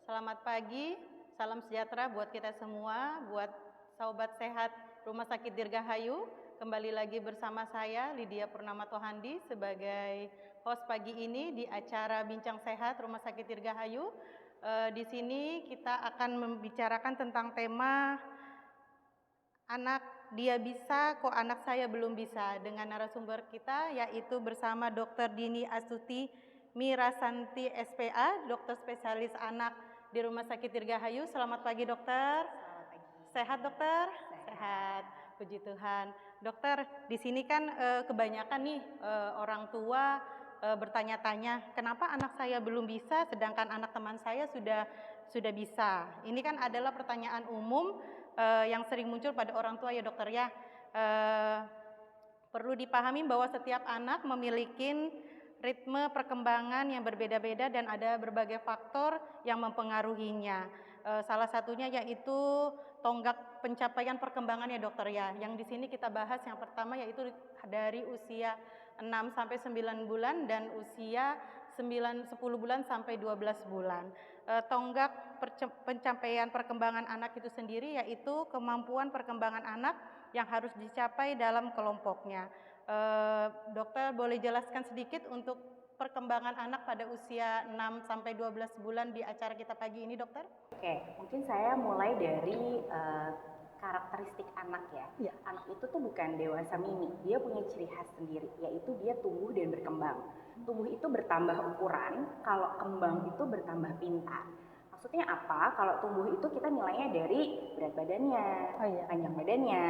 Selamat pagi, salam sejahtera buat kita semua, buat sahabat sehat Rumah Sakit Dirgahayu. Kembali lagi bersama saya Lydia Purnama Tohandi sebagai host pagi ini di acara Bincang Sehat Rumah Sakit Dirgahayu. Di sini kita akan membicarakan tentang tema anak dia bisa, kok anak saya belum bisa, dengan narasumber kita yaitu bersama Dr. Dini Astuti Mirasanti SPA, dokter spesialis anak di Rumah Sakit Dirgahayu. Selamat pagi dokter. Selamat pagi. Sehat dokter? Sehat. Puji Tuhan. Dokter, di sini kan kebanyakan nih orang tua bertanya-tanya, kenapa anak saya belum bisa sedangkan anak teman saya sudah bisa. Ini kan adalah pertanyaan umum yang sering muncul pada orang tua ya dokter ya. Perlu dipahami bahwa setiap anak memiliki ritme perkembangan yang berbeda-beda dan ada berbagai faktor yang mempengaruhinya. Salah satunya yaitu tonggak pencapaian perkembangan ya dokter ya. Yang di sini kita bahas yang pertama yaitu dari usia 6 sampai 9 bulan dan usia 10 bulan sampai 12 bulan. Tonggak pencapaian perkembangan anak itu sendiri yaitu kemampuan perkembangan anak yang harus dicapai dalam kelompoknya. Dokter boleh jelaskan sedikit untuk perkembangan anak pada usia 6 sampai 12 bulan di acara kita pagi ini dokter? Oke, mungkin saya mulai dari karakteristik anak ya. Anak itu tuh bukan dewasa mini, dia punya ciri khas sendiri, yaitu dia tumbuh dan berkembang. Tumbuh itu bertambah ukuran, kalau kembang itu bertambah pintar. Maksudnya apa? Kalau tumbuh itu kita nilainya dari berat badannya, panjang badannya,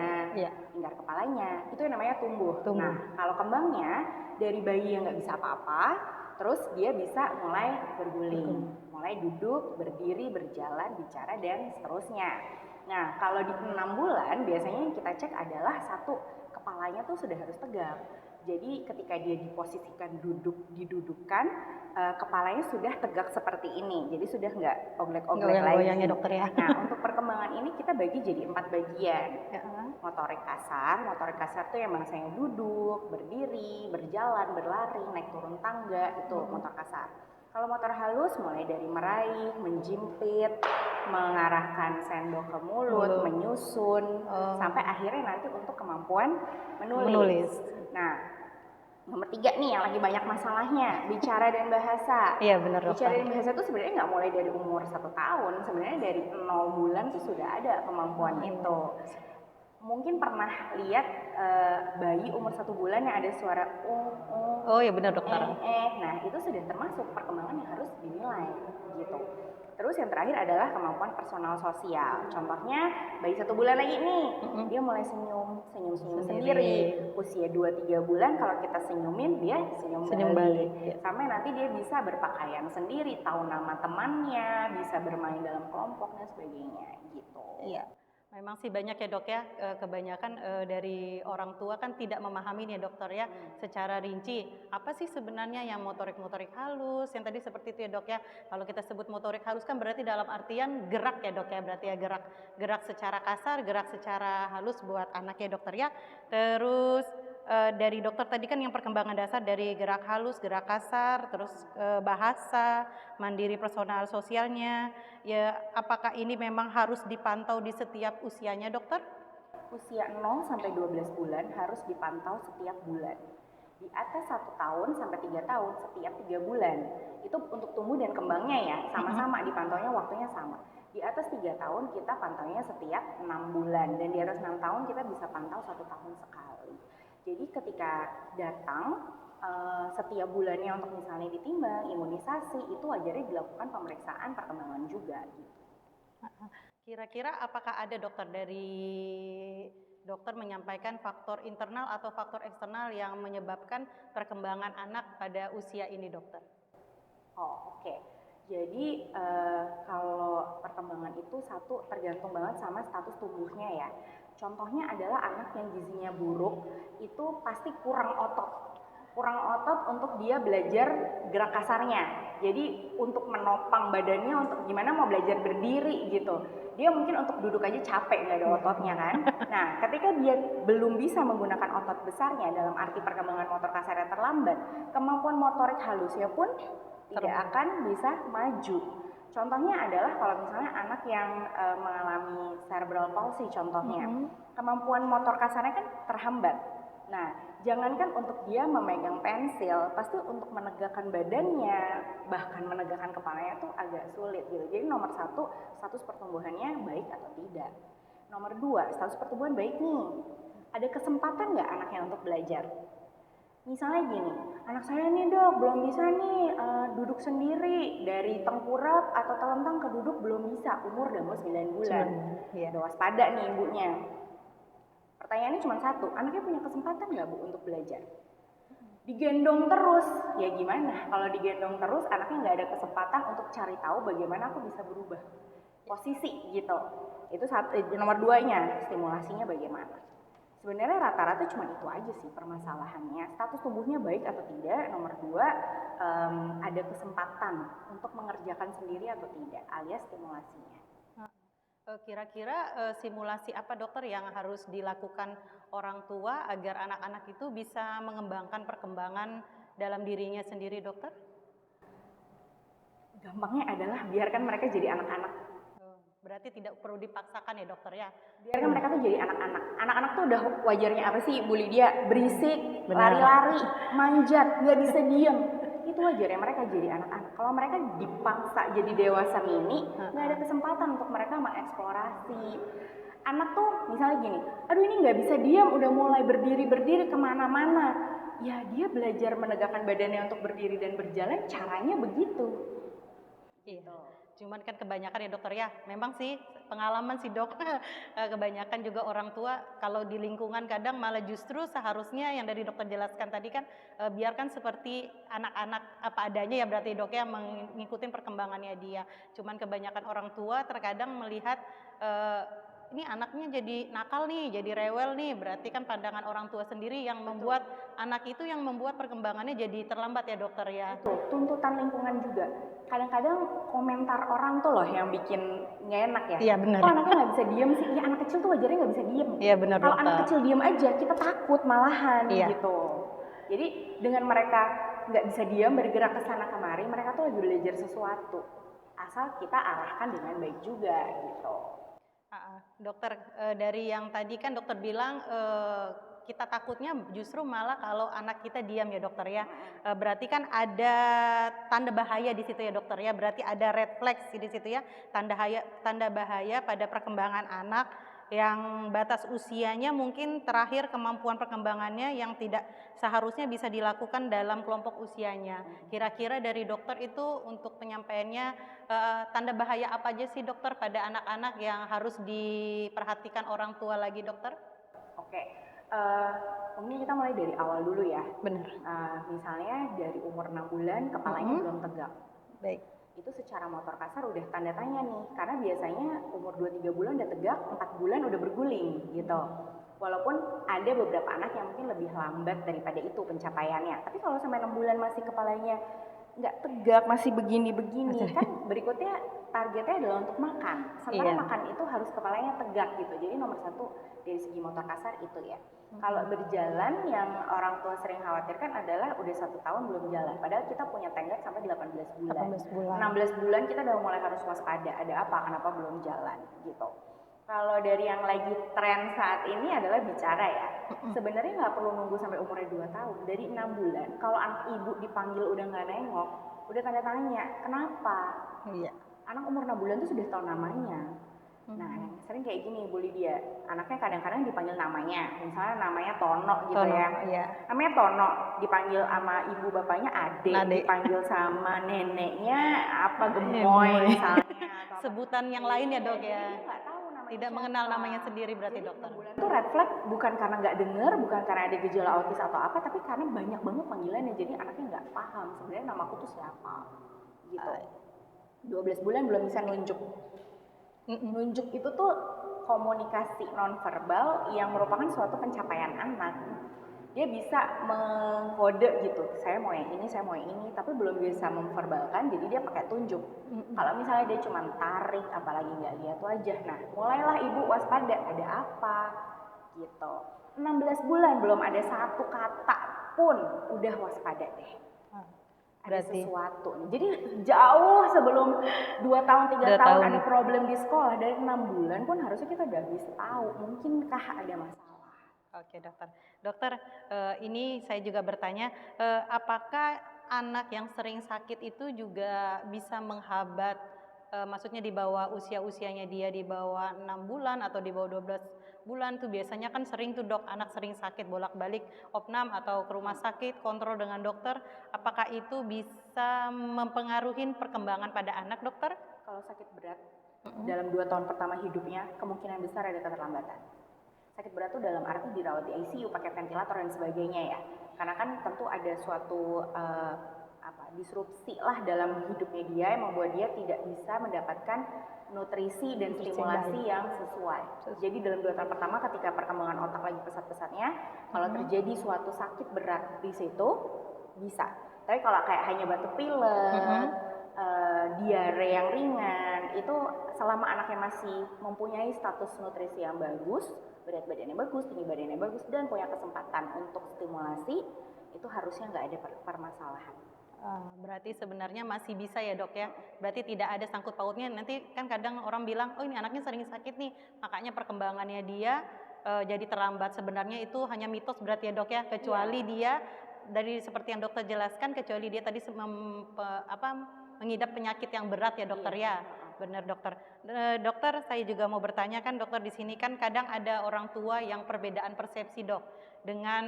lingkar kepalanya, itu yang namanya tumbuh. Nah, kalau kembangnya dari bayi yang nggak bisa apa-apa, terus dia bisa mulai berguling, mulai duduk, berdiri, berjalan, bicara, dan seterusnya. Nah, kalau di 6 bulan biasanya yang kita cek adalah satu, kepalanya tuh sudah harus tegak. Jadi ketika dia diposisikan didudukkan, kepalanya sudah tegak seperti ini. Jadi sudah nggak oglek-oglek lagi. Ya, dokter ya. Nah, untuk perkembangan ini kita bagi jadi 4 bagian. Motorik kasar itu yang misalnya duduk, berdiri, berjalan, berlari, naik turun tangga, itu motor kasar. Kalau motor halus mulai dari meraih, menjimpit, mengarahkan sendok ke mulut, menyusun, sampai akhirnya nanti untuk kemampuan menulis. Nah, nomor 3 nih yang lagi banyak masalahnya, bicara dan bahasa. Iya benar dokter. Bicara dan bahasa itu sebenarnya nggak mulai dari umur 1 tahun, sebenarnya dari 0 bulan tuh sudah ada kemampuan itu. Mungkin pernah lihat bayi umur 1 bulan yang ada suara Oh ya benar dokter. Nah itu sudah termasuk perkembangan yang harus dinilai gitu. Terus yang terakhir adalah kemampuan personal sosial. Contohnya bayi 1 bulan lagi nih, dia mulai senyum sendiri. Usia 2-3 bulan kalau kita senyumin dia senyum balik. Sampai nanti dia bisa berpakaian sendiri, tahu nama temannya, bisa bermain dalam kelompok dan sebagainya gitu. Iya. Memang sih banyak ya dok ya, kebanyakan dari orang tua kan tidak memahami nih dokter ya secara rinci. Apa sih sebenarnya yang motorik-motorik halus, yang tadi seperti itu ya dok ya. Kalau kita sebut motorik halus kan berarti dalam artian gerak ya dok ya, berarti ya gerak secara kasar, gerak secara halus buat anak ya dokter ya. Terus dari dokter tadi kan yang perkembangan dasar dari gerak halus, gerak kasar, terus bahasa, mandiri personal sosialnya. Ya, apakah ini memang harus dipantau di setiap usianya, dokter? Usia 0 sampai 12 bulan harus dipantau setiap bulan. Di atas 1 tahun sampai 3 tahun setiap 3 bulan. Itu untuk tumbuh dan kembangnya ya, sama-sama dipantaunya waktunya sama. Di atas 3 tahun kita pantaunya setiap 6 bulan dan di atas 6 tahun kita bisa pantau 1 tahun sekali. Jadi ketika datang setiap bulannya untuk misalnya ditimbang, imunisasi, itu wajarnya dilakukan pemeriksaan perkembangan juga gitu. Kira-kira apakah ada dokter dari dokter menyampaikan faktor internal atau faktor eksternal yang menyebabkan perkembangan anak pada usia ini dokter? Oke. Jadi kalau perkembangan itu satu tergantung banget sama status tubuhnya ya. Contohnya adalah anak yang gizinya buruk itu pasti kurang otot untuk dia belajar gerak kasarnya. Jadi untuk menopang badannya, untuk gimana mau belajar berdiri gitu. Dia mungkin untuk duduk aja capek, nggak ada ototnya kan. Nah ketika dia belum bisa menggunakan otot besarnya dalam arti perkembangan motor kasarnya terlambat, kemampuan motorik halusnya pun tidak akan bisa maju. Contohnya adalah kalau misalnya anak yang mengalami cerebral palsy contohnya, kemampuan motor kasarnya kan terhambat. Nah, jangankan untuk dia memegang pensil, pasti untuk menegakkan badannya, bahkan menegakkan kepalanya tuh agak sulit gitu. Jadi nomor satu, status pertumbuhannya baik atau tidak. Nomor dua, status pertumbuhan baik nih. Ada kesempatan nggak anaknya untuk belajar? Misalnya gini, anak saya nih dok belum bisa nih duduk sendiri dari tengkurap atau telentang ke duduk belum bisa, umur udah mau 9 bulan. Udah waspada nih ibunya. Pertanyaannya cuma satu, anaknya punya kesempatan nggak Bu untuk belajar? Digendong terus, ya gimana? Kalau digendong terus, anaknya nggak ada kesempatan untuk cari tahu bagaimana aku bisa berubah posisi gitu. Itu nomor duanya, stimulasinya bagaimana? Sebenarnya rata-rata cuma itu aja sih permasalahannya. Status tubuhnya baik atau tidak. Nomor dua, ada kesempatan untuk mengerjakan sendiri atau tidak, alias stimulasinya. Kira-kira simulasi apa dokter yang harus dilakukan orang tua agar anak-anak itu bisa mengembangkan perkembangan dalam dirinya sendiri dokter? Gampangnya adalah biarkan mereka jadi anak-anak. Berarti tidak perlu dipaksakan ya dokter ya? Biarkan mereka tuh jadi anak-anak. Anak-anak tuh udah wajarnya apa sih Bu Lydia? Berisik, lari-lari, manjat, nggak bisa diem. Itu wajarnya mereka jadi anak-anak. Kalau mereka dipaksa jadi dewasa mini, nggak ada kesempatan untuk mereka mengeksplorasi. Anak tuh misalnya gini, aduh ini nggak bisa diem, udah mulai berdiri kemana-mana. Ya dia belajar menegakkan badannya untuk berdiri dan berjalan, caranya begitu. Iya. Cuman kan kebanyakan ya dokter ya, memang sih pengalaman sih dok, kebanyakan juga orang tua kalau di lingkungan kadang malah justru seharusnya yang dari dokter jelaskan tadi kan biarkan seperti anak-anak apa adanya ya berarti dok ya mengikuti perkembangannya dia. Cuman kebanyakan orang tua terkadang melihat ini anaknya jadi nakal nih, jadi rewel nih, berarti kan pandangan orang tua sendiri yang membuat anak itu yang membuat perkembangannya jadi terlambat ya dokter ya. Betul, tuntutan lingkungan juga. Kadang-kadang komentar orang tuh loh yang bikin nggak enak ya. Iya benar. Kok anaknya nggak bisa diem sih? Ya anak kecil tuh wajarnya nggak bisa diem. Iya benar dokter. Kalau anak kecil diem aja kita takut malahan gitu. Jadi dengan mereka nggak bisa diem bergerak ke sana kemari, mereka tuh lagi belajar sesuatu. Asal kita arahkan dengan baik juga gitu. Dokter, dari yang tadi kan dokter bilang kita takutnya justru malah kalau anak kita diam ya dokter ya. Berarti kan ada tanda bahaya di situ ya dokter ya. Berarti ada red flag di situ ya. Tanda bahaya pada perkembangan anak yang batas usianya mungkin terakhir kemampuan perkembangannya yang tidak seharusnya bisa dilakukan dalam kelompok usianya. Kira-kira dari dokter itu untuk penyampaiannya tanda bahaya apa aja sih dokter pada anak-anak yang harus diperhatikan orang tua lagi dokter? Oke, mungkin kita mulai dari awal dulu ya. Benar. Misalnya dari umur 6 bulan kepalanya belum tegak. Baik. Itu secara motor kasar udah tanda tanya nih, karena biasanya umur 2-3 bulan udah tegak, 4 bulan udah berguling gitu. Walaupun ada beberapa anak yang mungkin lebih lambat daripada itu pencapaiannya, tapi kalau sampai 6 bulan masih kepalanya nggak tegak, masih begini-begini, kan berikutnya targetnya adalah untuk makan. Sementara makan itu harus kepalanya tegak gitu. Jadi nomor satu dari segi motor kasar itu ya. Kalau berjalan yang orang tua sering khawatirkan adalah udah 1 tahun belum jalan. Padahal kita punya tenggat sampai 18 bulan. 16 bulan kita udah mulai harus waspada. Ada apa? Kenapa belum jalan gitu. Kalau dari yang lagi tren saat ini adalah bicara ya. Sebenarnya nggak perlu nunggu sampai umurnya 2 tahun. Dari 6 bulan, kalau anak ibu dipanggil udah nggak nengok, udah tanda tanya, kenapa? Iya. Anak umur 6 bulan tuh sudah tahu namanya. Nah, sering kayak gini Bu Lydia, anaknya kadang-kadang dipanggil namanya, misalnya namanya Tono gitu ya. Iya. Namanya Tono, dipanggil sama ibu bapaknya Ade, dipanggil sama neneknya apa Gemoy misalnya. Sebutan yang lain ya dok ya. Tidak siapa. Mengenal namanya sendiri berarti dokter. Itu red flag bukan karena nggak dengar, bukan karena ada gejala autis atau apa, tapi karena banyak banget panggilannya, jadi anaknya nggak paham sebenarnya namaku tuh siapa gitu. 12 bulan belum bisa nunjuk. Nunjuk itu tuh komunikasi nonverbal yang merupakan suatu pencapaian anak. Dia bisa mengkode gitu, saya mau yang ini, saya mau yang ini, tapi belum bisa memverbalkan, jadi dia pakai tunjuk. Kalau misalnya dia cuma tarik, apalagi nggak lihat wajah, nah mulailah ibu waspada, ada apa gitu. 16 bulan belum ada satu kata pun, udah waspada deh. ada berarti sesuatu nih. Jadi jauh sebelum 2 tahun 3 2 tahun tahun. ada problem di sekolah, dari 6 bulan pun harusnya kita udah bisa tahu mungkinkah ada masalah. Oke dokter. Dokter, ini saya juga bertanya, apakah anak yang sering sakit itu juga bisa menghambat, maksudnya di bawah usianya dia di bawah 6 bulan atau di bawah 12 bulan tuh biasanya kan sering tuh dok, anak sering sakit bolak-balik opnam atau ke rumah sakit, kontrol dengan dokter, apakah itu bisa mempengaruhi perkembangan pada anak dokter? Kalau sakit berat dalam 2 tahun pertama hidupnya kemungkinan besar ada keterlambatan. Sakit berat itu dalam arti dirawat di ICU pakai ventilator dan sebagainya ya. Karena kan tentu ada suatu disrupsi lah dalam hidupnya dia yang membuat dia tidak bisa mendapatkan nutrisi dan stimulasi yang sesuai. Jadi dalam 2 tahun pertama ketika perkembangan otak lagi pesat-pesatnya, kalau terjadi suatu sakit berat di situ bisa. Tapi kalau kayak hanya batuk pilek, diare yang ringan, itu selama anaknya masih mempunyai status nutrisi yang bagus, berat badannya bagus, tinggi badannya bagus, dan punya kesempatan untuk stimulasi, itu harusnya nggak ada permasalahan. Berarti sebenarnya masih bisa ya dok ya, berarti tidak ada sangkut pautnya. Nanti kan kadang orang bilang, oh ini anaknya sering sakit nih, makanya perkembangannya dia jadi terlambat. Sebenarnya itu hanya mitos berarti ya dok ya, kecuali dia dari seperti yang dokter jelaskan, kecuali dia tadi mengidap penyakit yang berat ya dokter ya. Benar dokter. Dokter, saya juga mau bertanya kan dokter, di sini kan kadang ada orang tua yang perbedaan persepsi dok dengan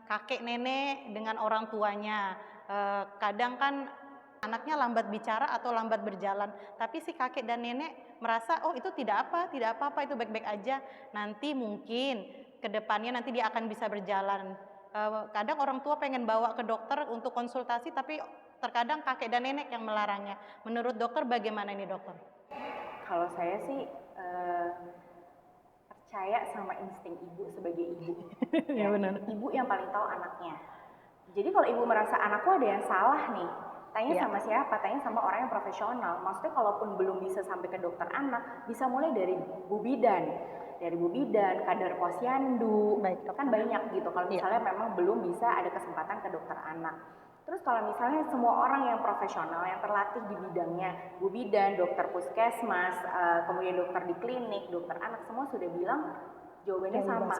kakek nenek dengan orang tuanya. Kadang kan anaknya lambat bicara atau lambat berjalan, tapi si kakek dan nenek merasa oh itu tidak apa-apa, itu baik-baik aja. Nanti mungkin kedepannya nanti dia akan bisa berjalan. Kadang orang tua pengen bawa ke dokter untuk konsultasi, tapi terkadang kakek dan nenek yang melarangnya. Menurut dokter bagaimana ini dokter? Kalau saya sih percaya sama insting ibu sebagai ibu. Ya benar. Ibu yang paling tahu anaknya. Jadi kalau ibu merasa anakku ada yang salah nih, tanya sama siapa? Tanya sama orang yang profesional. Maksudnya kalaupun belum bisa sampai ke dokter anak, bisa mulai dari Bu Bidan. Dari Bu Bidan, kadar posyandu, kan banyak gitu. Kalau misalnya memang belum bisa ada kesempatan ke dokter anak. Terus kalau misalnya semua orang yang profesional, yang terlatih di bidangnya, Bu Bidan, dokter puskesmas, kemudian dokter di klinik, dokter anak, semua sudah bilang jawabannya sama.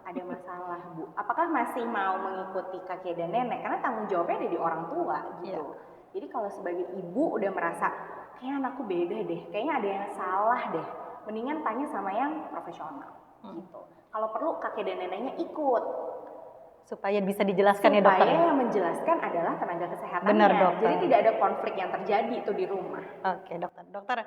Ada masalah Bu. Apakah masih mau mengikuti kakek dan nenek? Karena tanggung jawabnya ada di orang tua gitu. Jadi kalau sebagai ibu udah merasa kayaknya anakku beda deh, kayaknya ada yang salah deh, mendingan tanya sama yang profesional gitu. Kalau perlu kakek dan neneknya ikut supaya bisa dijelaskan ya dokter. Supaya yang menjelaskan adalah tenaga kesehatannya. Benar dokter. Jadi tidak ada konflik yang terjadi itu di rumah. Oke dokter. Dokter,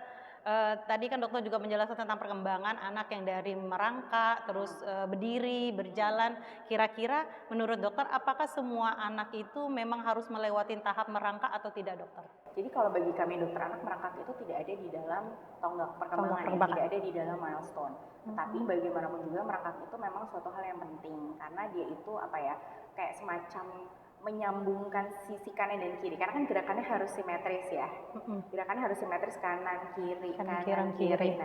tadi kan dokter juga menjelaskan tentang perkembangan anak yang dari merangkak, terus berdiri, berjalan. Kira-kira menurut dokter apakah semua anak itu memang harus melewati tahap merangkak atau tidak dokter? Jadi kalau bagi kami dokter anak, merangkak itu tidak ada di dalam tonggak perkembangan, tidak ada di dalam milestone. Tapi bagaimanapun juga merangkak itu memang suatu hal yang penting karena dia itu kayak semacam menyambungkan sisi kanan dan kiri, karena kan gerakannya harus simetris ya. Gerakannya harus simetris kanan kiri. Nah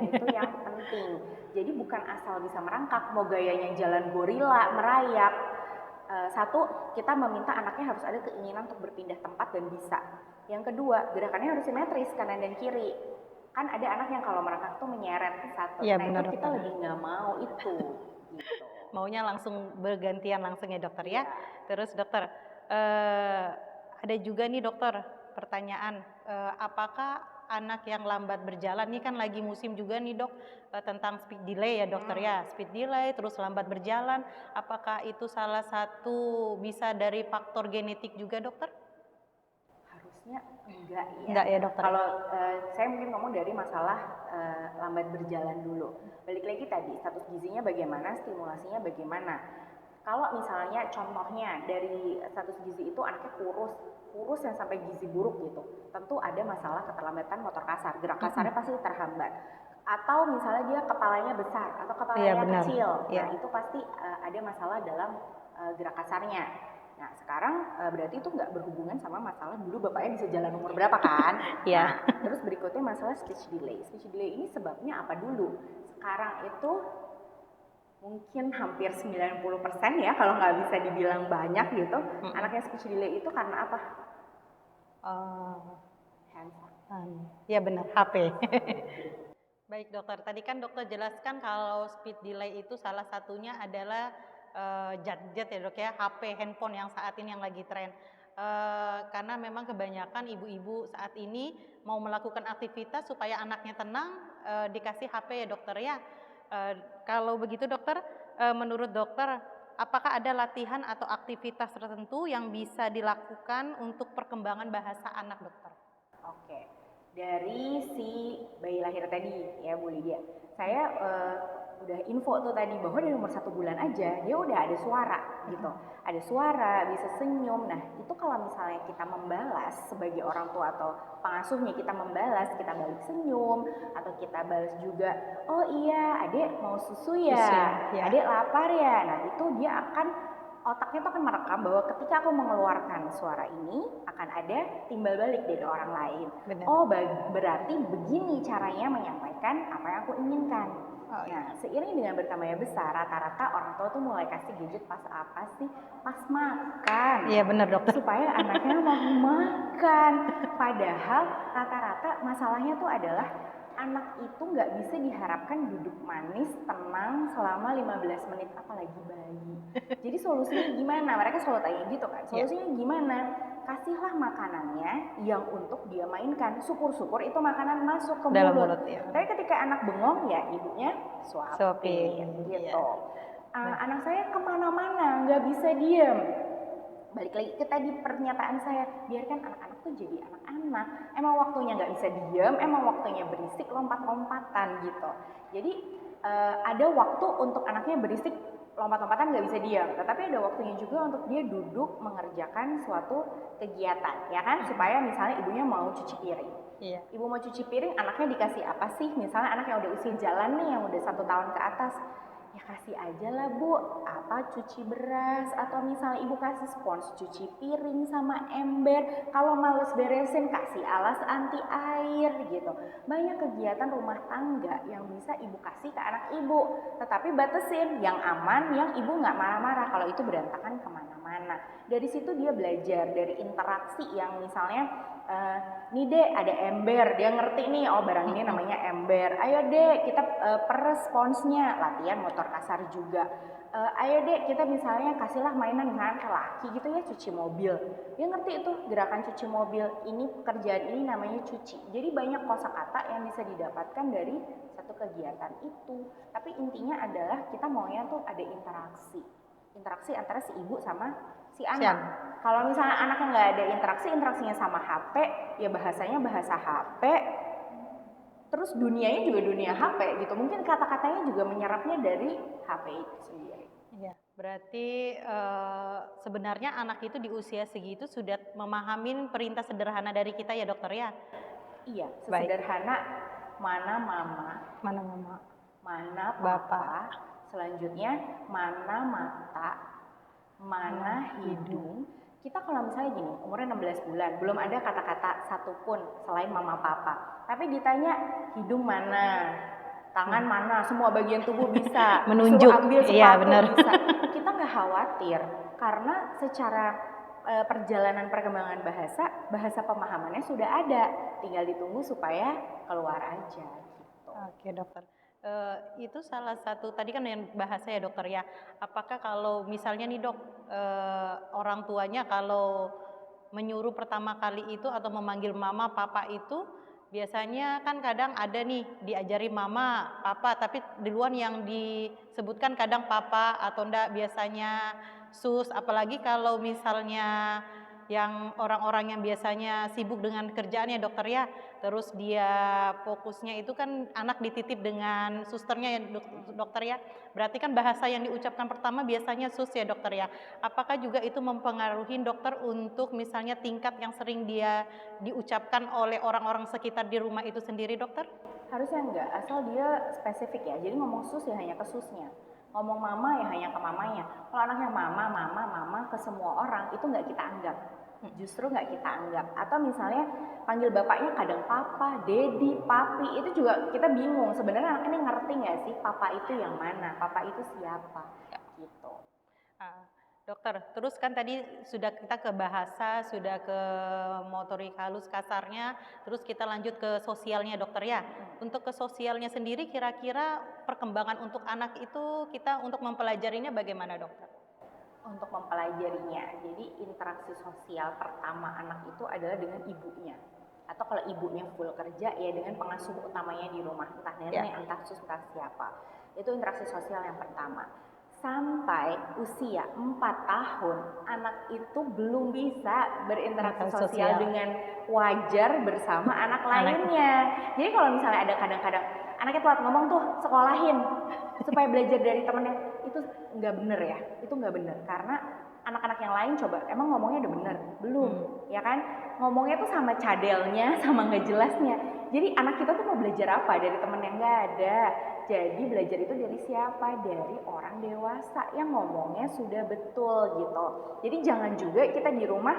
itu yang penting. Jadi bukan asal bisa merangkak, mau gayanya jalan gorila, merayap. Satu, kita meminta anaknya harus ada keinginan untuk berpindah tempat dan bisa. Yang kedua, gerakannya harus simetris kanan dan kiri. Kan ada anak yang kalau merangkak tuh menyeret ke satu. Ya, nah benar, itu kita lebih nggak mau itu. Gitu. Maunya langsung bergantian langsung ya dokter ya. Terus dokter, ada juga nih dokter pertanyaan, apakah anak yang lambat berjalan, ini kan lagi musim juga nih dok, tentang speed delay ya dokter ya, speed delay terus lambat berjalan, apakah itu salah satu bisa dari faktor genetik juga dokter? Harusnya enggak ya. Enggak ya dokter. Kalau saya mungkin ngomong dari masalah lambat berjalan dulu. Balik lagi tadi, status gizinya bagaimana, stimulasinya bagaimana. Kalau misalnya contohnya dari status gizi itu anaknya kurus yang sampai gizi buruk gitu, tentu ada masalah keterlambatan motor kasar, gerak kasarnya pasti terhambat. Atau misalnya dia kepalanya besar atau kepalanya kecil, nah itu pasti ada masalah dalam gerak kasarnya. Nah sekarang berarti itu nggak berhubungan sama masalah dulu bapaknya bisa jalan umur berapa kan? Nah, terus berikutnya masalah speech delay. Speech delay ini sebabnya apa dulu? Sekarang itu mungkin hampir 90% ya, kalau nggak bisa dibilang banyak gitu, anaknya speech delay itu karena apa? handphone. Ya benar, HP. Baik dokter, tadi kan dokter jelaskan kalau speed delay itu salah satunya adalah gadget ya dok ya, HP, handphone yang saat ini yang lagi tren. Karena memang kebanyakan ibu-ibu saat ini mau melakukan aktivitas supaya anaknya tenang, dikasih HP ya dokter ya. Kalau begitu dokter, menurut dokter, apakah ada latihan atau aktivitas tertentu yang bisa dilakukan untuk perkembangan bahasa anak dokter? Oke, dari si bayi lahir tadi ya Bu Lydia, saya udah info tuh tadi bahwa dari umur 1 bulan aja dia udah ada suara gitu, ada suara, bisa senyum. Nah itu kalau misalnya kita membalas sebagai orang tua atau pengasuhnya, kita membalas, kita balik senyum atau kita balas juga, oh iya adek mau susu ya, Ya. adek lapar ya. Nah itu dia akan, otaknya tuh akan merekam bahwa ketika aku mengeluarkan suara ini akan ada timbal balik dari orang lain. Benar. Oh berarti begini caranya menyampaikan apa yang aku inginkan. Nah seiring dengan bertambahnya besar, rata-rata orang tua tuh mulai kasih gadget pas apa sih? Pas makan. Iya benar dokter. Supaya anaknya mau makan. Padahal rata-rata masalahnya tuh adalah anak itu nggak bisa diharapkan duduk manis, tenang selama 15 menit, apalagi bayi. Jadi solusinya gimana? Mereka selalu tanya gitu kan, solusinya gimana? Kasihlah makanannya yang untuk dia mainkan. Syukur-syukur itu makanan masuk ke Dalam mulut. mulut, ya. Tapi ketika anak bengong ya ibunya suapin gitu. Anak saya kemana-mana, nggak bisa diem. Balik lagi ke tadi pernyataan saya, biarkan anak-anak tuh jadi anak-anak. Emang waktunya nggak bisa diem, emang waktunya berisik, lompat-lompatan gitu. Jadi ada waktu untuk anaknya berisik, lompat-lompatan nggak bisa diam, tetapi ada waktunya juga untuk dia duduk mengerjakan suatu kegiatan, ya kan? Supaya misalnya ibunya mau cuci piring. Iya. Ibu mau cuci piring, anaknya dikasih apa sih? Misalnya anak yang udah usia jalan nih, yang udah 1 tahun ke atas, ya kasih aja lah Bu, apa cuci beras, atau misalnya ibu kasih spons cuci piring sama ember. Kalau males beresin, kasih alas anti air gitu. Banyak kegiatan rumah tangga yang bisa ibu kasih ke anak ibu, tetapi batasin yang aman, yang ibu nggak marah-marah. Kalau itu berantakan kemana-mana. Dari situ dia belajar dari interaksi yang misalnya, nih dek ada ember, dia ngerti nih, oh barang ini namanya ember. Ayo dek kita peres sponsnya, latihan motor kasar juga. Ayo dek kita misalnya kasihlah mainan misalnya ke laki gitu ya, cuci mobil. Dia ngerti itu gerakan cuci mobil, ini pekerjaan ini namanya cuci. Jadi banyak kosakata yang bisa didapatkan dari satu kegiatan itu. Tapi intinya adalah kita maunya tuh ada interaksi antara si ibu sama si anak. Kalau misalnya anaknya nggak ada interaksinya sama HP, ya bahasanya bahasa HP, terus dunianya juga dunia HP gitu. Mungkin kata-katanya juga menyerapnya dari HP itu sendiri. Iya, berarti sebenarnya anak itu di usia segitu sudah memahami perintah sederhana dari kita ya dokter ya? Iya, sesederhana mana mama, mana papa, selanjutnya mana mata, mana hidung. Kita kalau misalnya gini, umurnya 16 bulan, belum ada kata-kata satupun selain mama papa. Tapi ditanya hidung mana, tangan mana, semua bagian tubuh bisa. Menunjuk, ambil sepatu iya benar. bisa. Kita nggak khawatir, karena secara perjalanan perkembangan bahasa pemahamannya sudah ada. Tinggal ditunggu supaya keluar aja. Gitu. Oke dokter. Itu salah satu tadi kan yang bahasa ya dokter ya. Apakah kalau misalnya nih dok, orang tuanya kalau menyuruh pertama kali itu atau memanggil mama papa itu biasanya kan kadang ada nih diajari mama papa, tapi duluan yang disebutkan kadang papa atau enggak biasanya sus, apalagi kalau misalnya yang orang-orang yang biasanya sibuk dengan kerjaannya dokter ya, terus dia fokusnya itu kan anak dititip dengan susternya ya dokter ya, berarti kan bahasa yang diucapkan pertama biasanya sus ya dokter ya. Apakah juga itu mempengaruhi dokter untuk misalnya tingkat yang sering dia diucapkan oleh orang-orang sekitar di rumah itu sendiri dokter? Harusnya enggak, asal dia spesifik ya, jadi ngomong sus ya hanya ke susnya, ngomong mama ya hanya ke mamanya. Kalau anaknya mama ke semua orang, itu nggak kita anggap, justru nggak kita anggap. Atau misalnya panggil bapaknya kadang papa, dedi, papi, itu juga kita bingung sebenarnya anak ini ngerti nggak sih papa itu yang mana, papa itu siapa gitu. Dokter, terus kan tadi sudah kita ke bahasa, sudah ke motorik halus kasarnya, terus kita lanjut ke sosialnya dokter ya. Untuk ke sosialnya sendiri kira-kira perkembangan untuk anak itu kita untuk mempelajarinya bagaimana dokter? Untuk mempelajarinya, jadi interaksi sosial pertama anak itu adalah dengan ibunya. Atau kalau ibunya full kerja ya dengan pengasuh utamanya di rumah, entah nenek, entah sus, entah siapa. Itu interaksi sosial yang pertama. Sampai usia 4 tahun, anak itu belum bisa berinteraksi sosial dengan wajar bersama anak lainnya. Jadi kalau misalnya ada kadang-kadang anaknya telat ngomong tuh, sekolahin supaya belajar dari temennya, itu nggak bener ya, itu nggak bener. Karena anak-anak yang lain coba, emang ngomongnya udah bener? Belum, ya kan? Ngomongnya tuh sama cadelnya, sama nggak jelasnya. Jadi anak kita tuh mau belajar apa dari temen yang nggak ada? Jadi belajar itu dari siapa? Dari orang dewasa yang ngomongnya sudah betul gitu. Jadi jangan juga kita di rumah,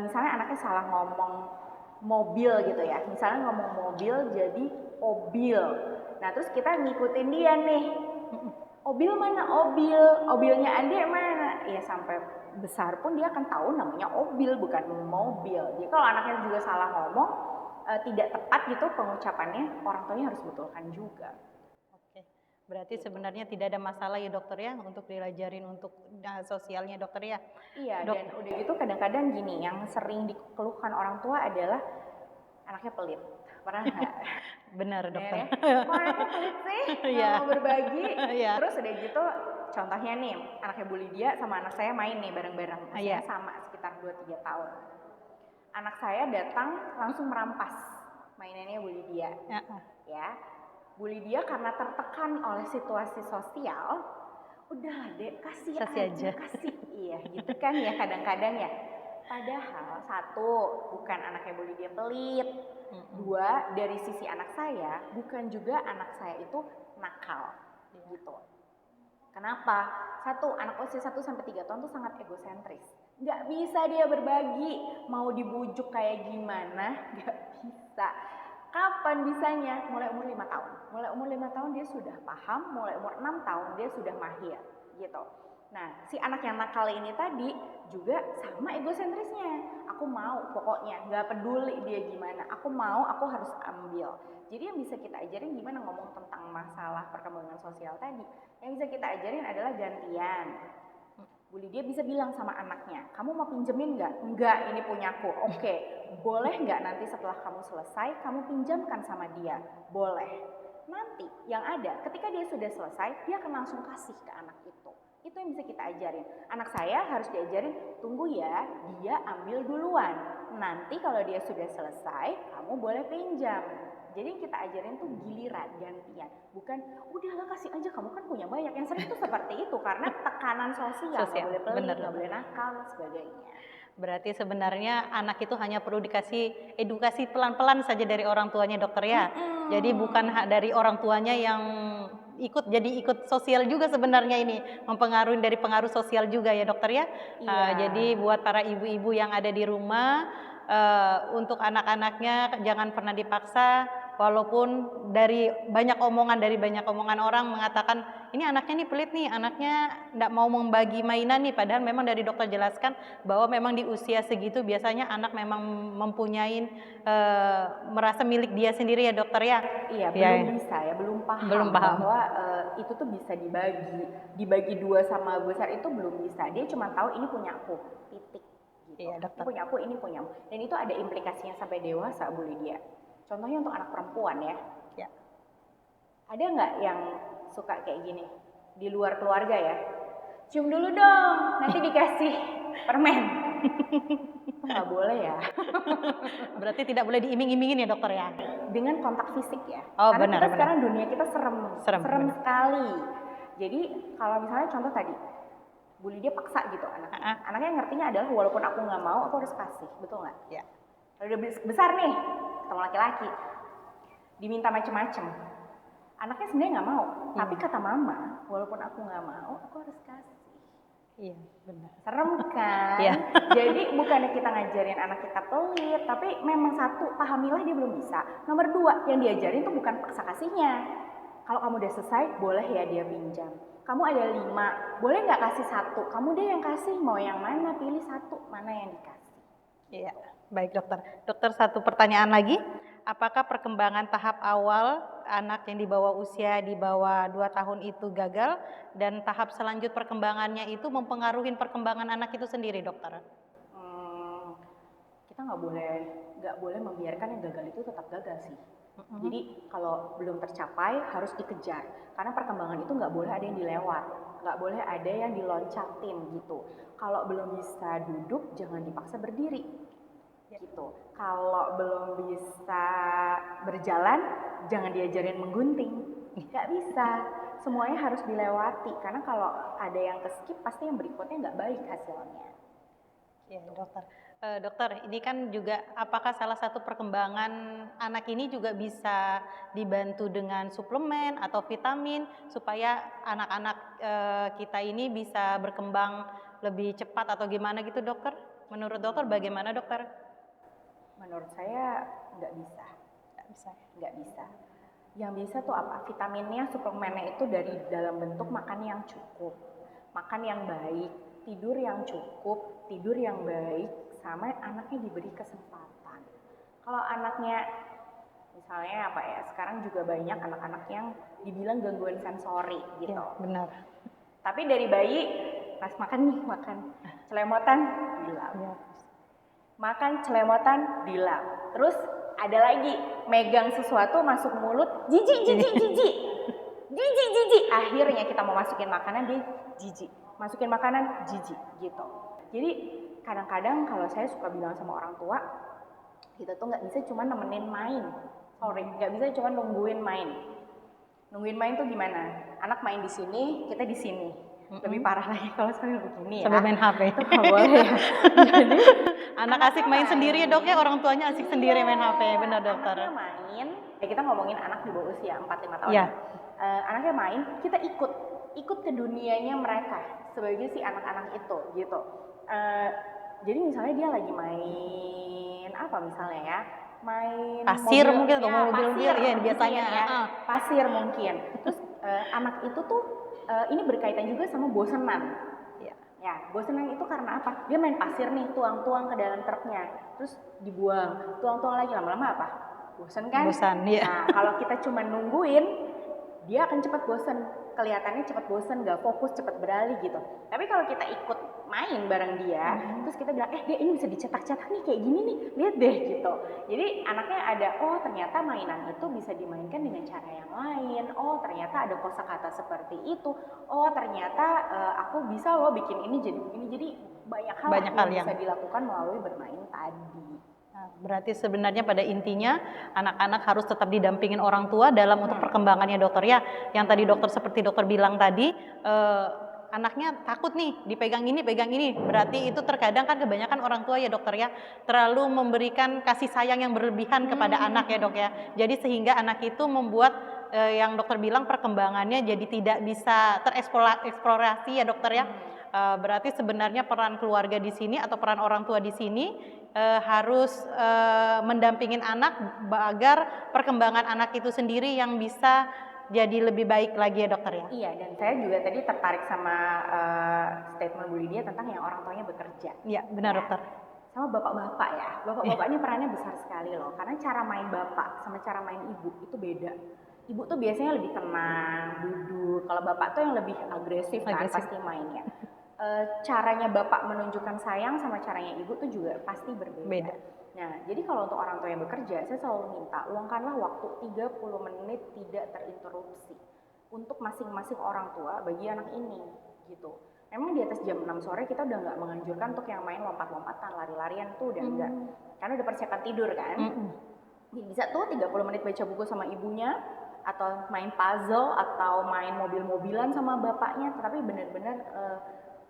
misalnya anaknya salah ngomong mobil gitu ya. Misalnya ngomong mobil jadi obil. Nah terus kita ngikutin dia nih. Obil mana obil? Obilnya adek mana? Ya sampai besar pun dia akan tahu namanya obil bukan mobil. Jadi kalau anaknya juga salah ngomong, tidak tepat gitu pengucapannya, orang tuanya harus betulkan juga. Oke, berarti sebenarnya tidak ada masalah ya dokter ya untuk diajarin untuk sosialnya dokter ya? Iya, dan udah gitu kadang-kadang gini, yang sering dikeluhkan orang tua adalah anaknya pelit. Pernah nggak? Benar dokter. Kok anaknya pelit sih? Nggak mau berbagi. Terus udah gitu, contohnya nih, anaknya Bu Lydia sama anak saya main nih bareng-bareng. Usianya sama, sekitar 2-3 tahun. Anak saya datang langsung merampas mainannya Bu Lydia. Ya, Bu Lydia karena tertekan oleh situasi sosial, udah dek kasih aja. Kasih. Iya gitu kan ya kadang-kadang ya. Padahal satu, bukan anaknya Bu Lydia pelit. Dua, dari sisi anak saya, bukan juga anak saya itu nakal gitu. Kenapa? Satu, anak usia 1-3 tahun tuh sangat egosentris. Nggak bisa dia berbagi, mau dibujuk kayak gimana, nggak bisa. Kapan bisanya? Mulai umur 5 tahun. Mulai umur 5 tahun dia sudah paham, mulai umur 6 tahun dia sudah mahir gitu. Nah, si anak yang nakal ini tadi juga sama egosentrisnya. Aku mau pokoknya, nggak peduli dia gimana. Aku mau, aku harus ambil. Jadi yang bisa kita ajarin gimana ngomong tentang masalah perkembangan sosial tadi. Yang bisa kita ajarin adalah gantian. Bu Lydia bisa bilang sama anaknya, kamu mau pinjemin nggak? Enggak, ini punyaku. Oke, boleh nggak nanti setelah kamu selesai, kamu pinjamkan sama dia? Boleh. Nanti yang ada, ketika dia sudah selesai, dia akan langsung kasih ke anak itu. Itu yang bisa kita ajarin. Anak saya harus diajarin, tunggu ya, dia ambil duluan. Nanti kalau dia sudah selesai, kamu boleh pinjam. Jadi kita ajarin tuh giliran, gantian. Bukan, udahlah kasih aja, kamu kan punya banyak. Yang sering tuh seperti itu, karena tekanan sosial. Nggak boleh pelit, nggak boleh nakal, dan sebagainya. Berarti sebenarnya anak itu hanya perlu dikasih edukasi pelan-pelan saja dari orang tuanya dokter ya. Jadi bukan dari orang tuanya yang ikut sosial juga sebenarnya ini, mempengaruhi dari pengaruh sosial juga ya dokter ya. Jadi buat para ibu-ibu yang ada di rumah, untuk anak-anaknya jangan pernah dipaksa, walaupun dari banyak omongan orang mengatakan ini anaknya nih pelit nih, anaknya enggak mau membagi mainan nih, padahal memang dari dokter jelaskan bahwa memang di usia segitu biasanya anak memang mempunyai merasa milik dia sendiri ya dokter ya. Iya, belum bisa ya, belum paham bahwa itu tuh bisa dibagi 2 sama besar itu belum bisa. Dia cuma tahu ini punya aku, titik. Gitu. Ini punya aku, ini punya aku. Dan itu ada implikasinya sampai dewasa Bu Lydia. Contohnya untuk anak perempuan ya. Ada nggak yang suka kayak gini di luar keluarga ya? Cium dulu dong, nanti dikasih permen. Itu nggak boleh ya. Berarti tidak boleh diiming-imingin ya dokter ya? Dengan kontak fisik ya. Karena kita sekarang dunia kita serem sekali. Jadi kalau misalnya contoh tadi, Bu Lydia paksa gitu anaknya. Anaknya ngertinya adalah walaupun aku nggak mau, aku harus kasih, betul nggak? Ya. Kalau udah besar nih, ketemu laki-laki, diminta macem-macem. Anaknya sebenarnya nggak mau, tapi kata mama, walaupun aku nggak mau, aku harus kasih. Iya, benar. Serem kan? Jadi bukannya kita ngajarin anak kita pelit, tapi memang satu, pahamilah dia belum bisa. Nomor 2, yang diajarin tuh bukan paksa kasihnya. Kalau kamu udah selesai, boleh ya dia pinjam. kamu ada 5, boleh nggak kasih 1? Kamu deh yang kasih, mau yang mana, pilih 1, mana yang dikasih. Iya, baik dokter. Dokter, satu pertanyaan lagi. Apakah perkembangan tahap awal anak yang di bawah usia di bawah 2 tahun itu gagal, dan tahap selanjut perkembangannya itu mempengaruhi perkembangan anak itu sendiri, dokter? Kita nggak boleh membiarkan yang gagal itu tetap gagal sih. Jadi kalau belum tercapai harus dikejar, karena perkembangan itu nggak boleh ada yang dilewat, nggak boleh ada yang diloncatin gitu. Kalau belum bisa duduk jangan dipaksa berdiri gitu. Kalau belum bisa berjalan jangan diajarin menggunting, nggak bisa. Semuanya harus dilewati, karena kalau ada yang keskip pasti yang berikutnya nggak baik hasilnya. Ya dokter. Dokter, ini kan juga apakah salah satu perkembangan anak ini juga bisa dibantu dengan suplemen atau vitamin supaya anak-anak kita ini bisa berkembang lebih cepat atau gimana gitu, dokter? Menurut dokter bagaimana, dokter? Menurut saya nggak bisa. Nggak bisa. Yang bisa tuh apa? Vitaminnya, suplemennya itu dari dalam bentuk makan yang cukup, makan yang baik, tidur yang cukup, tidur yang baik, sama anaknya diberi kesempatan. Kalau anaknya misalnya apa ya, sekarang juga banyak anak-anak yang dibilang gangguan sensori gitu. Ya, benar. Tapi dari bayi pas makan celemotan dilap. Ya. Makan celemotan dilap. Terus ada lagi megang sesuatu masuk mulut, jijik. Akhirnya kita mau masukin makanan dia jijik. Masukin makanan jijik gitu. Jadi kadang-kadang kalau saya suka bilang sama orang tua, kita tuh nggak bisa cuma nemenin main. Nggak bisa cuma nungguin main. Nungguin main tuh gimana? Anak main di sini, kita di sini. Lebih parah lagi kalau sekali begini ya. Sampai main HP. Itu nggak boleh. Jadi anak asik main sendiri ya dok ya, orang tuanya asik sendiri main HP, benar dokter. Anaknya main, ya kita ngomongin anak di bawah usia 4-5 tahun. Ya. Anaknya main, kita ikut ke dunianya mereka sebagai si anak-anak itu gitu. Jadi misalnya dia lagi main apa misalnya ya, main pasir mobil, mungkin atau ya, mobil ya biasanya ya, pasir mungkin. Terus anak itu tuh ini berkaitan juga sama bosenan. Ya, bosenan itu karena apa? Dia main pasir nih, tuang-tuang ke dalam truknya, terus dibuang, tuang-tuang lagi, lama-lama apa? Bosen kan? Bosan, iya. Nah, kalau kita cuma nungguin, dia akan cepat bosen. Kelihatannya cepat bosen, gak fokus, cepat beralih gitu. Tapi kalau kita ikut main bareng dia, terus kita bilang, dia ini bisa dicetak-cetak nih, kayak gini nih, lihat deh gitu. Jadi anaknya ada, oh ternyata mainan itu bisa dimainkan dengan cara yang lain. Oh ternyata ada kosakata seperti itu. Oh ternyata aku bisa loh bikin ini jadi begini. Jadi banyak hal yang bisa dilakukan melalui bermain tadi. Berarti sebenarnya pada intinya anak-anak harus tetap didampingin orang tua dalam untuk perkembangannya dokter ya. Yang tadi dokter seperti dokter bilang tadi, anaknya takut nih dipegang ini, pegang ini. Berarti itu terkadang kan kebanyakan orang tua ya dokter ya, terlalu memberikan kasih sayang yang berlebihan kepada anak ya dok ya. Jadi sehingga anak itu membuat yang dokter bilang perkembangannya jadi tidak bisa tereksplorasi ya dokter ya. Berarti sebenarnya peran keluarga di sini atau peran orang tua di sini harus mendampingin anak agar perkembangan anak itu sendiri yang bisa jadi lebih baik lagi ya dokter ya. Iya, dan saya juga tadi tertarik sama statement Bu Lydia tentang yang orang tuanya bekerja. Iya, benar dokter. Sama bapak-bapak ya, bapak-bapak ini perannya besar sekali loh, karena cara main bapak sama cara main ibu itu beda. Ibu tuh biasanya lebih tenang, duduk. Kalau bapak tuh yang lebih agresif. Kan pasti mainnya. Caranya bapak menunjukkan sayang sama caranya ibu tuh juga pasti berbeda. Nah, jadi kalau untuk orang tua yang bekerja, saya selalu minta luangkanlah waktu 30 menit tidak terinterupsi untuk masing-masing orang tua bagi anak ini gitu. Memang di atas jam 6 sore kita udah nggak menganjurkan untuk yang main lompat-lompatan, lari-larian tuh udah enggak. Karena udah persiapan tidur kan. Bisa tuh 30 menit baca buku sama ibunya, atau main puzzle, atau main mobil-mobilan sama bapaknya, tapi benar-benar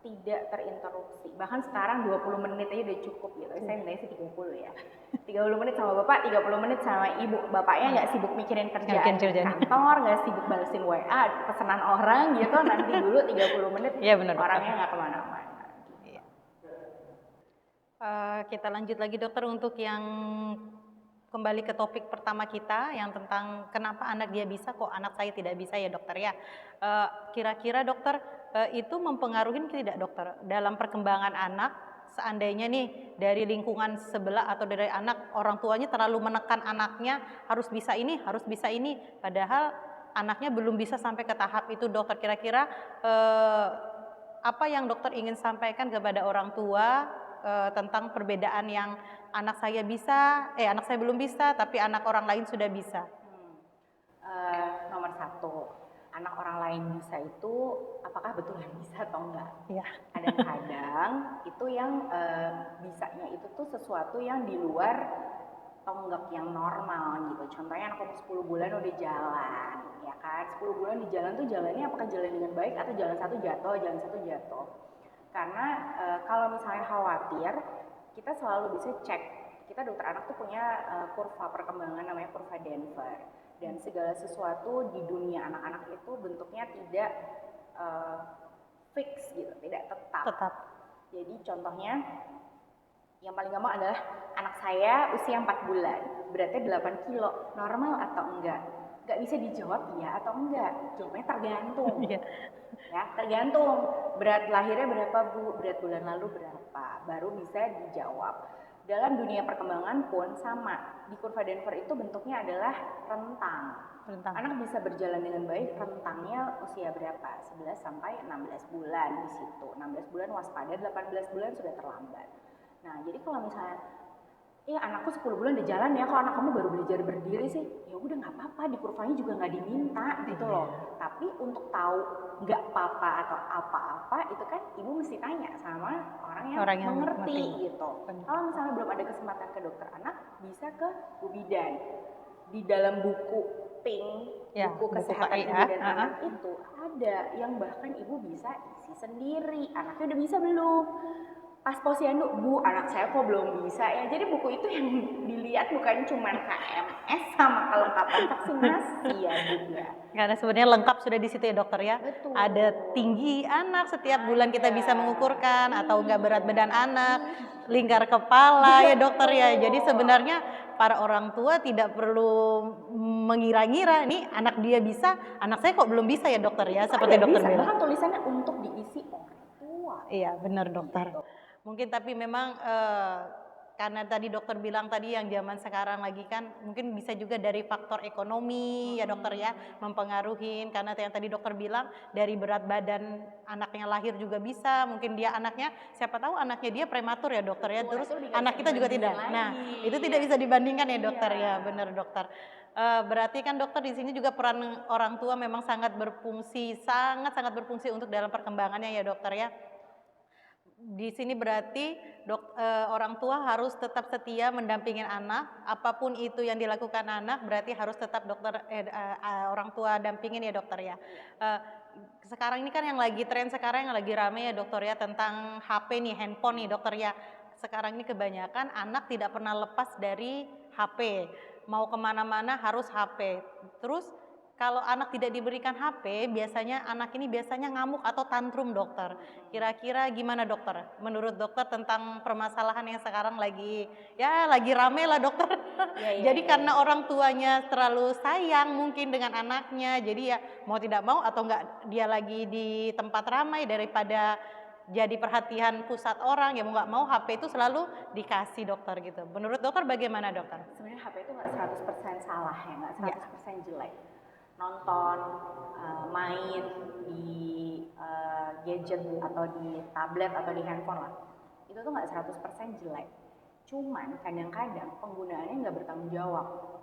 tidak terinterupsi. Bahkan sekarang 20 menit aja udah cukup gitu. Saya mintanya sih 30 ya. 30 menit sama bapak, 30 menit sama ibu. Bapaknya nggak sibuk mikirin kerjaan kantor, nggak sibuk balesin WA, pesanan orang gitu. Nanti dulu 30 menit ya, bener, orangnya nggak kemana-mana. Kita lanjut lagi dokter untuk yang kembali ke topik pertama kita yang tentang kenapa anak dia bisa, kok anak saya tidak bisa ya dokter ya. Kira-kira dokter itu mempengaruhi tidak dokter dalam perkembangan anak? Seandainya nih dari lingkungan sebelah atau dari anak, orang tuanya terlalu menekan anaknya harus bisa ini, padahal anaknya belum bisa sampai ke tahap itu dokter. Kira-kira apa yang dokter ingin sampaikan kepada orang tua tentang perbedaan yang anak saya bisa, anak saya belum bisa, tapi anak orang lain sudah bisa? Nomor satu, anak orang lain bisa itu apakah betulan bisa atau enggak? Iya. Kadang-kadang itu yang bisanya itu tuh sesuatu yang di luar tonggak yang normal gitu. Contohnya anak umur 10 bulan udah jalan, ya kan? 10 bulan di jalan tuh jalannya apakah jalan dengan baik atau jalan satu jatuh. Karena kalau misalnya khawatir, kita selalu bisa cek. Kita dokter anak tuh punya kurva perkembangan namanya kurva Denver. Dan segala sesuatu di dunia anak-anak itu bentuknya tidak fix gitu, tidak tetap. Jadi contohnya yang paling gampang adalah anak saya usia 4 bulan, beratnya 8 kilo, normal atau enggak? Nggak bisa dijawab iya atau enggak, jawabnya tergantung. Ya, tergantung berat lahirnya berapa Bu, berat bulan lalu berapa, baru bisa dijawab. Dalam dunia perkembangan pun sama, di kurva Denver itu bentuknya adalah rentang. Anak bisa berjalan dengan baik, rentangnya usia berapa? 11 sampai 16 bulan di situ. 16 bulan waspada, 18 bulan sudah terlambat. Nah, jadi kalau misalnya anakku 10 bulan udah jalan ya, kalau anak kamu baru belajar berdiri sih, ya udah nggak apa-apa, di kurvanya juga nggak diminta gitu loh. Tapi untuk tahu nggak apa-apa atau apa-apa itu kan ibu mesti tanya sama orang yang mengerti gitu. Kalau misalnya belum ada kesempatan ke dokter anak, bisa ke Bu Bidan. Di dalam buku pink, buku kesehatan ibu dan anak itu ada yang bahkan ibu bisa isi sendiri. Anaknya udah bisa belum? Pas posyandu, Bu, anak saya kok belum bisa ya. Jadi buku itu yang dilihat bukan cuma KMS sama kelengkapan vaksinasi ya Bu ya. Karena sebenarnya lengkap sudah di situ ya dokter ya. Betul. Ada tinggi anak, setiap bulan kita bisa mengukurkan, atau enggak berat badan anak, lingkar kepala ya dokter ya. Jadi sebenarnya para orang tua tidak perlu mengira-ngira nih anak dia bisa, anak saya kok belum bisa ya dokter ya. Seperti dokter bilang. Bahkan tulisannya untuk diisi orang tua. Iya benar dokter. Mungkin tapi memang karena tadi dokter bilang tadi yang zaman sekarang lagi kan mungkin bisa juga dari faktor ekonomi ya dokter ya, mempengaruhi. Karena yang tadi dokter bilang dari berat badan anaknya lahir juga bisa, mungkin dia anaknya siapa tahu anaknya dia prematur ya dokter ya, terus anak kita juga tidak. Nah itu tidak bisa dibandingkan ya dokter ya, benar dokter. Berarti kan dokter di sini juga peran orang tua memang sangat berfungsi untuk dalam perkembangannya ya dokter ya. Di sini berarti orang tua harus tetap setia mendampingin anak, apapun itu yang dilakukan anak berarti harus tetap orang tua dampingin ya dokter ya. Sekarang ini kan yang lagi tren sekarang yang lagi rame ya dokter ya tentang HP nih, handphone nih dokter ya. Sekarang ini kebanyakan anak tidak pernah lepas dari HP, mau kemana-mana harus HP. Terus kalau anak tidak diberikan HP, biasanya anak ini ngamuk atau tantrum dokter. Kira-kira gimana dokter? Menurut dokter tentang permasalahan yang sekarang lagi rame lah dokter. Jadi karena orang tuanya terlalu sayang mungkin dengan anaknya, jadi ya mau tidak mau atau enggak dia lagi di tempat ramai daripada jadi perhatian pusat orang, ya mau nggak mau HP itu selalu dikasih dokter gitu. Menurut dokter bagaimana dokter? Sebenarnya HP itu nggak 100% salah ya, nggak 100% jelek. Nonton, main di gadget atau di tablet atau di handphone lah, itu tuh nggak 100% jelek. Cuman kadang-kadang penggunaannya nggak bertanggung jawab.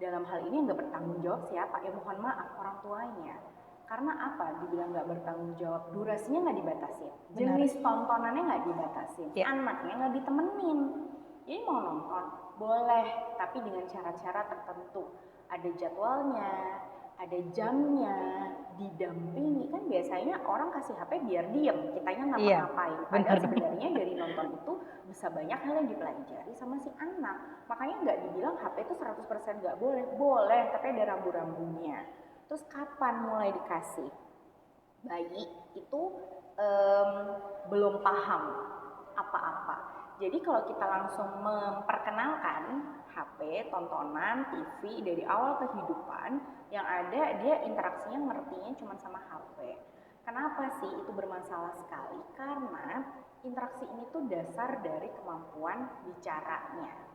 Dalam hal ini nggak bertanggung jawab siapa? Ya mohon maaf orang tuanya. Karena apa? Dibilang nggak bertanggung jawab, durasinya nggak dibatasin, jenis tontonannya nggak dibatasin, anaknya nggak ditemenin. Jadi mau nonton boleh, tapi dengan cara-cara tertentu. Ada jadwalnya, ada jamnya, didampingi. Kan biasanya orang kasih HP biar diem, kitanya ngapa-ngapain. Padahal sebenarnya dari nonton itu bisa banyak hal yang dipelajari sama si anak. Makanya nggak dibilang HP itu 100% nggak boleh. Boleh, tapi ada rambu-rambunya. Terus kapan mulai dikasih? Bayi itu belum paham apa-apa. Jadi kalau kita langsung memperkenalkan HP, tontonan, TV dari awal kehidupan, yang ada dia interaksinya ngertinya cuma sama HP. Kenapa sih itu bermasalah sekali? Karena interaksi ini tuh dasar dari kemampuan bicaranya.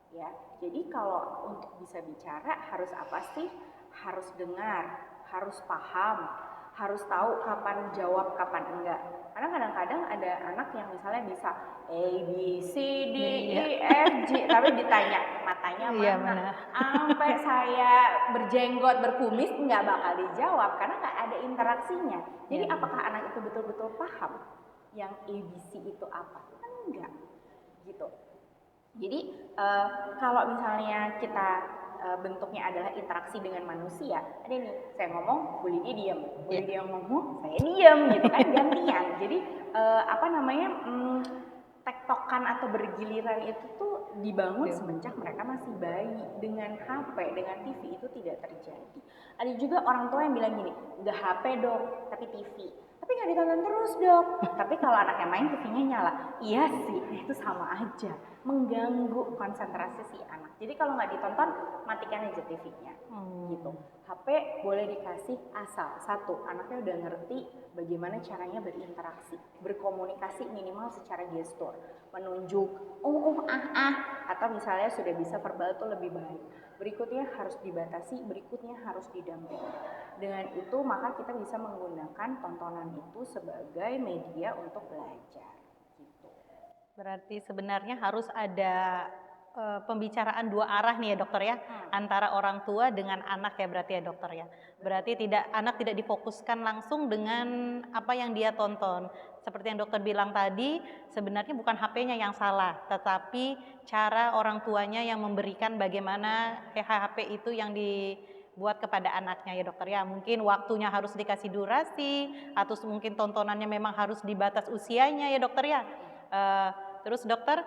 Ya, jadi kalau untuk bisa bicara harus apa sih? Harus dengar, harus paham, harus tahu kapan jawab, kapan enggak. Karena kadang-kadang ada anak yang misalnya bisa A, B, C, D, E, F, G, tapi ditanya matanya mana. Sampai saya berjenggot, berkumis nggak bakal dijawab karena nggak ada interaksinya. Jadi apakah anak itu betul-betul paham yang A, B, C itu apa? Kan enggak, gitu. Jadi kalau misalnya kita bentuknya adalah interaksi dengan manusia, ada nih saya ngomong, boleh dia diam, boleh dia ngomong, saya diam, gitu kan, gantian. Jadi tektokan atau bergiliran itu tuh dibangun semenjak mereka masih bayi. Dengan HP, dengan TV itu tidak terjadi. Ada juga orang tua yang bilang gini, nggak HP dong, tapi TV. Tapi nggak ditonton terus dok. Tapi kalau anaknya main TV-nya nyala, iya sih, itu sama aja, mengganggu konsentrasi si anak. Jadi kalau nggak ditonton, matikan aja TV-nya. Gitu. HP boleh dikasih asal satu, anaknya udah ngerti bagaimana caranya berinteraksi, berkomunikasi minimal secara gestur, menunjuk, atau misalnya sudah bisa verbal itu lebih baik. Berikutnya harus dibatasi, berikutnya harus didampingi. Dengan itu maka kita bisa menggunakan tontonan itu sebagai media untuk belajar. Gitu. Berarti sebenarnya harus ada pembicaraan dua arah nih ya dokter ya, antara orang tua dengan anak ya berarti ya dokter ya. Berarti anak tidak difokuskan langsung dengan apa yang dia tonton. Seperti yang dokter bilang tadi, sebenarnya bukan HP-nya yang salah, tetapi cara orang tuanya yang memberikan bagaimana HP itu yang dibuat kepada anaknya ya dokter ya. Mungkin waktunya harus dikasih durasi, atau mungkin tontonannya memang harus dibatas usianya ya dokter ya. Terus dokter,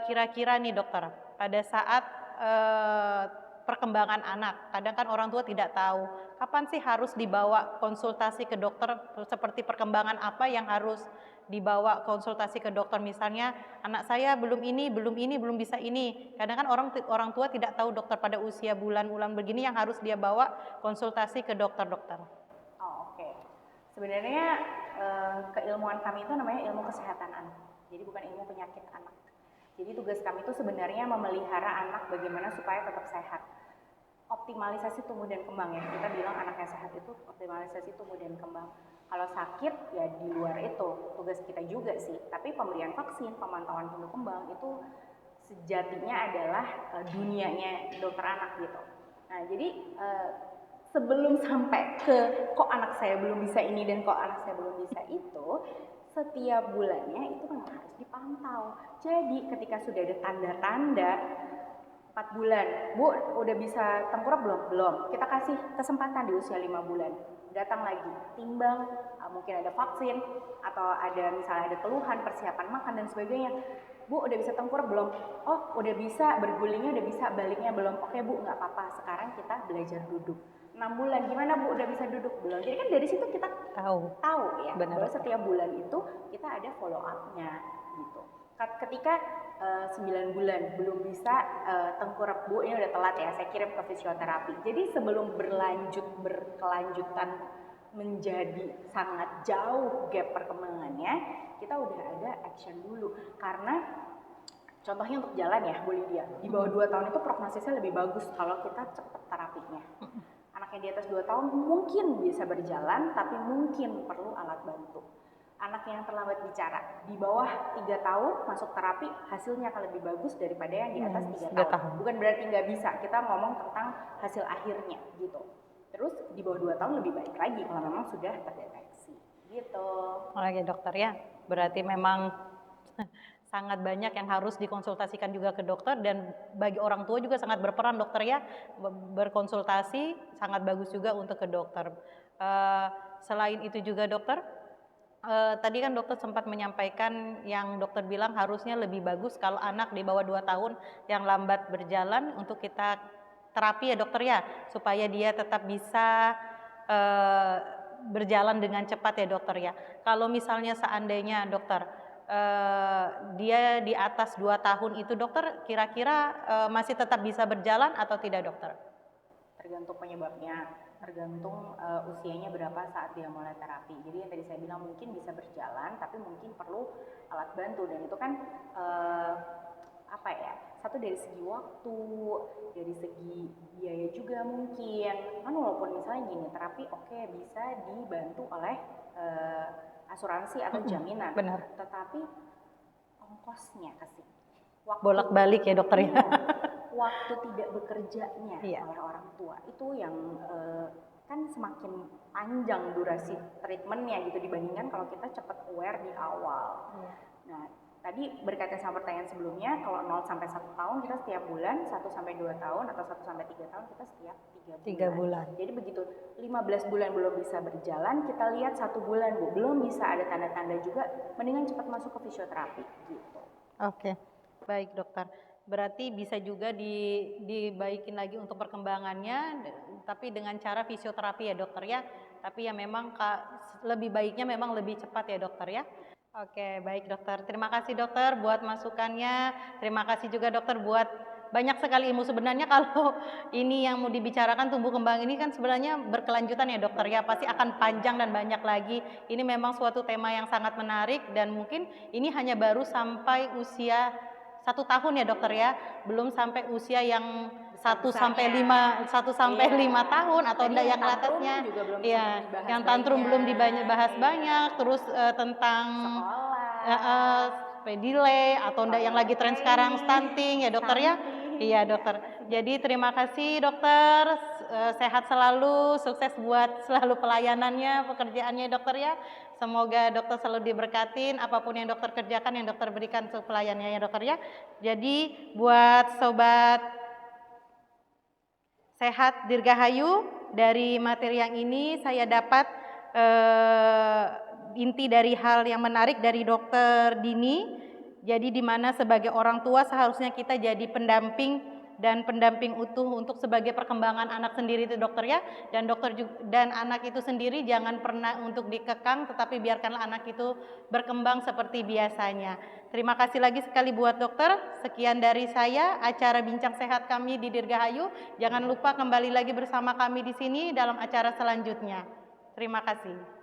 kira-kira nih dokter, pada saat perkembangan anak, kadang kan orang tua tidak tahu kapan sih harus dibawa konsultasi ke dokter, seperti perkembangan apa yang harus dibawa konsultasi ke dokter. Misalnya anak saya belum bisa ini. Kadang kan orang tua tidak tahu dokter pada usia bulan-bulan begini yang harus dia bawa konsultasi ke dokter. Oke. Sebenarnya keilmuan kami itu namanya ilmu kesehatan anak. Jadi bukan ilmu penyakit anak. Jadi tugas kami itu sebenarnya memelihara anak bagaimana supaya tetap sehat. Optimalisasi tumbuh dan kembang ya. Kita bilang anaknya sehat itu optimalisasi tumbuh dan kembang. Kalau sakit ya di luar itu tugas kita juga sih. Tapi pemberian vaksin, pemantauan tumbuh kembang itu sejatinya adalah dunianya dokter anak gitu. Nah jadi sebelum sampai ke kok anak saya belum bisa ini dan kok anak saya belum bisa itu, setiap bulannya itu memang harus dipantau. Jadi ketika sudah ada tanda-tanda 4 bulan, Bu udah bisa tengkurap belum? Belum. Kita kasih kesempatan di usia 5 bulan. Datang lagi, timbang, mungkin ada vaksin atau ada misalnya ada keluhan, persiapan makan dan sebagainya. Bu udah bisa tengkurap belum? Oh udah bisa, bergulingnya udah bisa, baliknya belum. Oke Bu, nggak apa-apa. Sekarang kita belajar duduk. 6 bulan, gimana Bu udah bisa duduk? Belum. Jadi kan dari situ kita tahu ya, bahwa setiap bulan itu kita ada follow up-nya gitu. Ketika 9 bulan belum bisa tengkurap, Bu ini udah telat ya, saya kirim ke fisioterapi. Jadi sebelum berkelanjutan menjadi sangat jauh gap perkembangannya, kita udah ada action dulu. Karena contohnya untuk jalan ya, Bu Lydia, di bawah 2 tahun itu prognosisnya lebih bagus kalau kita cepat terapinya. Anaknya di atas 2 tahun mungkin bisa berjalan, tapi mungkin perlu alat bantu. Anak yang terlambat bicara, di bawah 3 tahun masuk terapi, hasilnya akan lebih bagus daripada yang di atas 3 tahun. Bukan berarti nggak bisa, kita ngomong tentang hasil akhirnya gitu. Terus di bawah 2 tahun lebih baik lagi kalau memang sudah terdeteksi gitu. Oke dokter ya, berarti memang sangat banyak yang harus dikonsultasikan juga ke dokter, dan bagi orang tua juga sangat berperan dokter ya, berkonsultasi sangat bagus juga untuk ke dokter. Selain itu juga dokter, tadi kan dokter sempat menyampaikan yang dokter bilang harusnya lebih bagus kalau anak di bawah 2 tahun yang lambat berjalan untuk kita terapi ya dokter ya, supaya dia tetap bisa berjalan dengan cepat ya dokter ya. Kalau misalnya seandainya dokter dia di atas 2 tahun itu dokter, kira-kira masih tetap bisa berjalan atau tidak dokter? Tergantung penyebabnya, tergantung usianya berapa saat dia mulai terapi. Jadi yang tadi saya bilang mungkin bisa berjalan, tapi mungkin perlu alat bantu, dan itu kan apa ya, satu dari segi waktu, dari segi biaya juga mungkin kan, walaupun misalnya gini terapi oke, bisa dibantu oleh asuransi atau jaminan, Benar. tetapi ongkosnya kasih waktu Bolak-balik ya dokter ya. waktu tidak bekerjanya Iya. oleh orang tua itu yang kan semakin panjang durasi treatmentnya gitu, dibandingkan kalau kita cepat aware di awal. Iya. Nah, tadi berkaitan sama pertanyaan sebelumnya, kalau 0 sampai 1 tahun kita setiap bulan, 1 sampai 2 tahun atau 1 sampai 3 tahun kita setiap 3 bulan. Jadi begitu 15 bulan belum bisa berjalan, kita lihat 1 bulan Bu, belum bisa ada tanda-tanda juga, mendingan cepat masuk ke fisioterapi gitu. Oke. Baik dokter. Berarti bisa juga dibaikin lagi untuk perkembangannya, tapi dengan cara fisioterapi ya dokter ya. Tapi ya memang lebih baiknya memang lebih cepat ya dokter ya. Oke, baik dokter. Terima kasih dokter buat masukannya. Terima kasih juga dokter buat banyak sekali ilmu. Sebenarnya kalau ini yang mau dibicarakan tumbuh kembang ini kan sebenarnya berkelanjutan ya dokter ya. Pasti akan panjang dan banyak lagi. Ini memang suatu tema yang sangat menarik, dan mungkin ini hanya baru sampai usia 1 tahun ya dokter ya, belum sampai usia yang 1 sampai 5 tahun atau Tadi yang atasnya. Iya, yang tantrum belum dibahas banyak, terus tentang delay atau enggak yang lagi tren sekarang stunting ya dokter ya. Iya dokter. Jadi terima kasih dokter, sehat selalu, sukses buat selalu pelayanannya, pekerjaannya dokter ya. Semoga dokter selalu diberkatin, apapun yang dokter kerjakan, yang dokter berikan untuk pelayanannya ya dokter ya. Jadi buat sobat sehat Dirgahayu, dari materi yang ini saya dapat inti dari hal yang menarik dari dokter Dini. Jadi di mana sebagai orang tua seharusnya kita jadi pendamping dan pendamping utuh untuk sebagai perkembangan anak sendiri itu dokter ya, dan dokter dan anak itu sendiri jangan pernah untuk dikekang, tetapi biarkanlah anak itu berkembang seperti biasanya. Terima kasih lagi sekali buat dokter. Sekian dari saya acara bincang sehat kami di Dirgahayu. Jangan lupa kembali lagi bersama kami di sini dalam acara selanjutnya. Terima kasih.